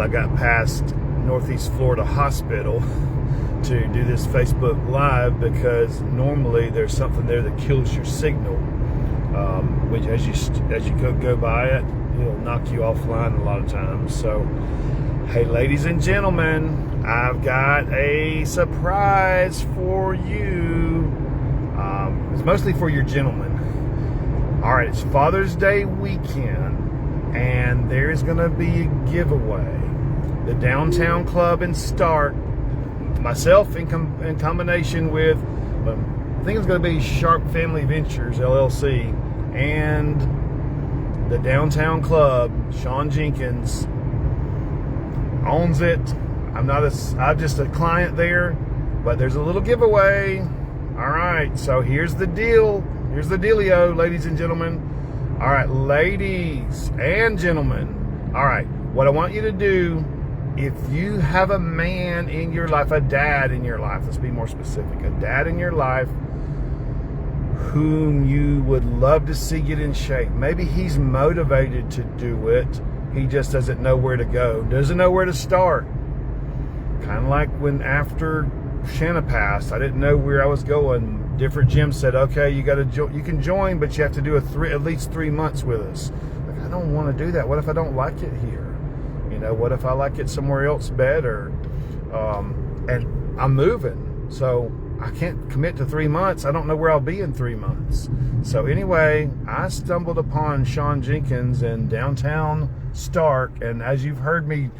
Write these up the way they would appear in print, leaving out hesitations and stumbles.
I got past Northeast Florida Hospital to do this Facebook Live, because normally there's something there that kills your signal, which as you go by it, it'll knock you offline a lot of times. So, hey, ladies and gentlemen, I've got a surprise for you. It's mostly for your gentlemen. All right, it's Father's Day weekend, and there's going to be a giveaway. The Downtown Club in Stark, myself in combination with, I think it's going to be Sharp Family Ventures, LLC, and the Downtown Club, Sean Jenkins, owns it. I'm just a client there, but there's a little giveaway. All right, so here's the deal. Here's the dealio, ladies and gentlemen. All right, ladies and gentlemen. All right, what I want you to do, if you have a man in your life, a dad in your life, let's be more specific, a dad in your life whom you would love to see get in shape. Maybe he's motivated to do it. He just doesn't know where to go, doesn't know where to start. Kind of like when after Shanna passed, I didn't know where I was going. Different gyms said, okay, you can join, but you have to do at least 3 months with us. Like, I don't want to do that. What if I don't like it here? You know, what if I like it somewhere else better? And I'm moving, so I can't commit to 3 months. I don't know where I'll be in 3 months. So anyway, I stumbled upon Sean Jenkins in downtown Stark, and as you've heard me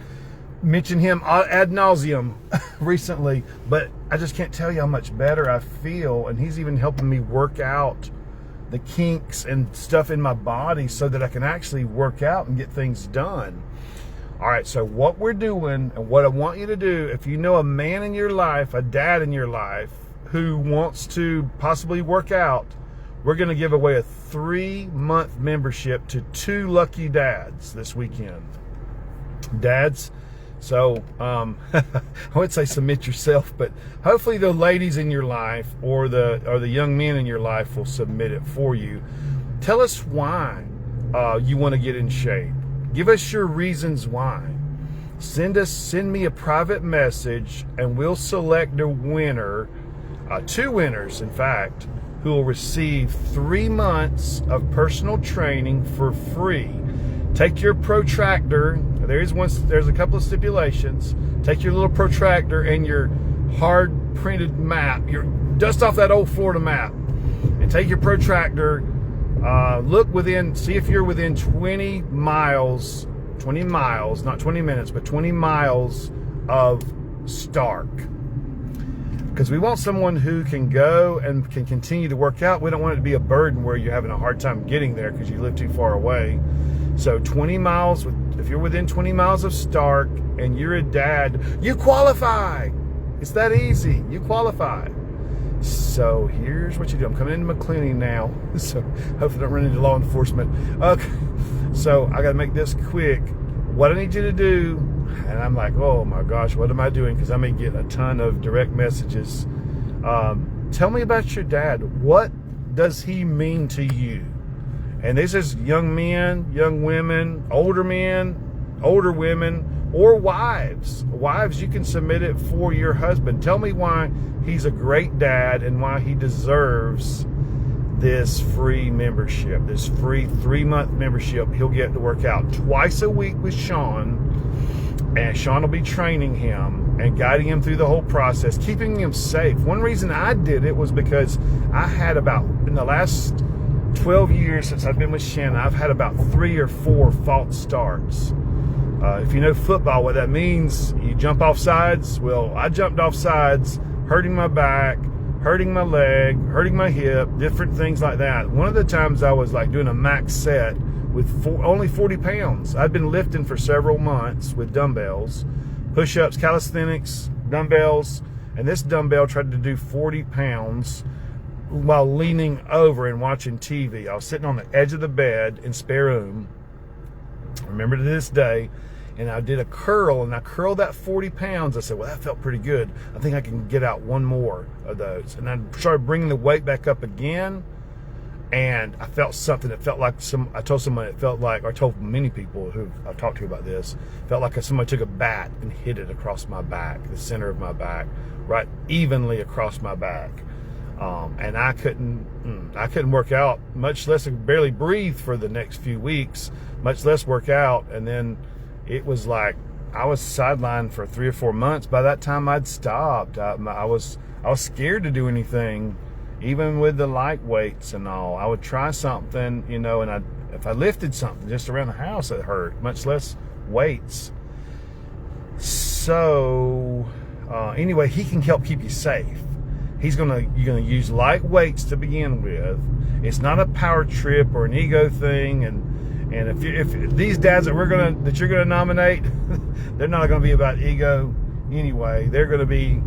mention him ad nauseum recently, but I just can't tell you how much better I feel, and he's even helping me work out the kinks and stuff in my body so that I can actually work out and get things done. All right, so what we're doing and what I want you to do, if you know a man in your life, a dad in your life who wants to possibly work out, we're going to give away a 3-month membership to 2 lucky dads this weekend. Dads, so I would say submit yourself, but hopefully the ladies in your life or the young men in your life will submit it for you. Tell us why you want to get in shape. Give us your reasons why. Send me a private message, and we'll select a winner, 2 winners, in fact, who will receive 3 months of personal training for free. Take your protractor. There's a couple of stipulations. Take your little protractor and your hard printed map. Dust off that old Florida map, and take your protractor. See if you're within 20 miles, not 20 minutes, but 20 miles of Stark. Because we want someone who can go and can continue to work out. We don't want it to be a burden where you're having a hard time getting there because you live too far away. So 20 miles, if you're within 20 miles of Stark and you're a dad, you qualify. It's that easy. You qualify. So here's what you do. I'm coming into my clinic now, so hopefully I don't run into law enforcement. Okay, so I got to make this quick. What I need you to do, and I'm like, oh my gosh, what am I doing? Because I may get a ton of direct messages. Tell me about your dad. What does he mean to you? And this is young men, young women, older men, older women, or wives. Wives, you can submit it for your husband. Tell me why he's a great dad and why he deserves this free membership, this free 3-month membership. He'll get to work out twice a week with Sean, and Sean will be training him and guiding him through the whole process, keeping him safe. One reason I did it was because I had in the last 12 years since I've been with Shannon, I've had about 3 or 4 false starts. If you know football, what that means, you jump off sides. Well, I jumped off sides, hurting my back, hurting my leg, hurting my hip, different things like that. One of the times I was like doing a max set with only 40 pounds. I'd been lifting for several months with dumbbells, push-ups, calisthenics, dumbbells, and this dumbbell tried to do 40 pounds while leaning over and watching TV. I was sitting on the edge of the bed in spare room, I remember to this day, and I did a curl, and I curled that 40 pounds. I said, well, that felt pretty good. I think I can get out 1 more of those. And I started bringing the weight back up again, And I felt something. It felt like I told someone, it felt like, or I told many people who I've talked to about this, felt like somebody took a bat and hit it across my back, the center of my back, right evenly across my back. And I couldn't work out, much less barely breathe for the next few weeks, much less work out. And then it was like I was sidelined for 3 or 4 months. By that time, I'd stopped. I was scared to do anything. Even with the light weights and all, I would try something, you know, and if I lifted something just around the house, it hurt, much less weights. So anyway, he can help keep you safe. You're gonna use light weights to begin with. It's not a power trip or an ego thing. And if these dads that you're gonna nominate, they're not gonna be about ego anyway. They're gonna be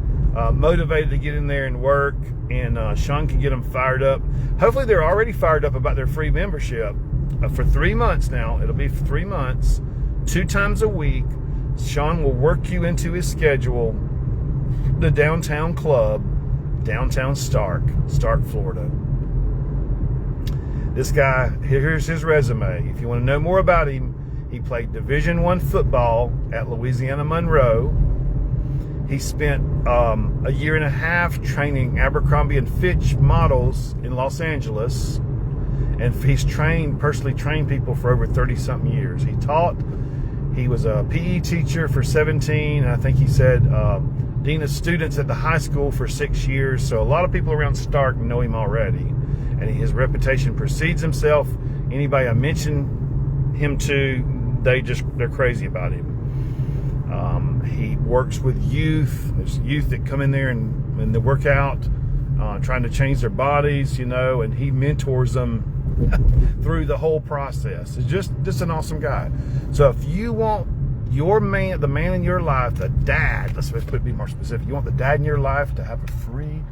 motivated to get in there and work, and Sean can get them fired up. Hopefully they're already fired up about their free membership for 3 months now. It'll be for 3 months, 2 times a week. Sean will work you into his schedule. The downtown club, downtown Stark, Florida. This guy, here's his resume. If you want to know more about him, he played Division I football at Louisiana Monroe. He spent a year and a half training Abercrombie and Fitch models in Los Angeles, and he's personally trained people for over 30-something years. He was a PE teacher for 17, and I think he said dean of students at the high school for 6 years. So a lot of people around Stark know him already, and his reputation precedes himself. Anybody I mention him to, they're crazy about him. He works with youth. There's youth that come in there and they work out, trying to change their bodies, you know, and he mentors them through the whole process. It's just an awesome guy. So if you want the man in your life, the dad, let's be more specific. You want the dad in your life to have a free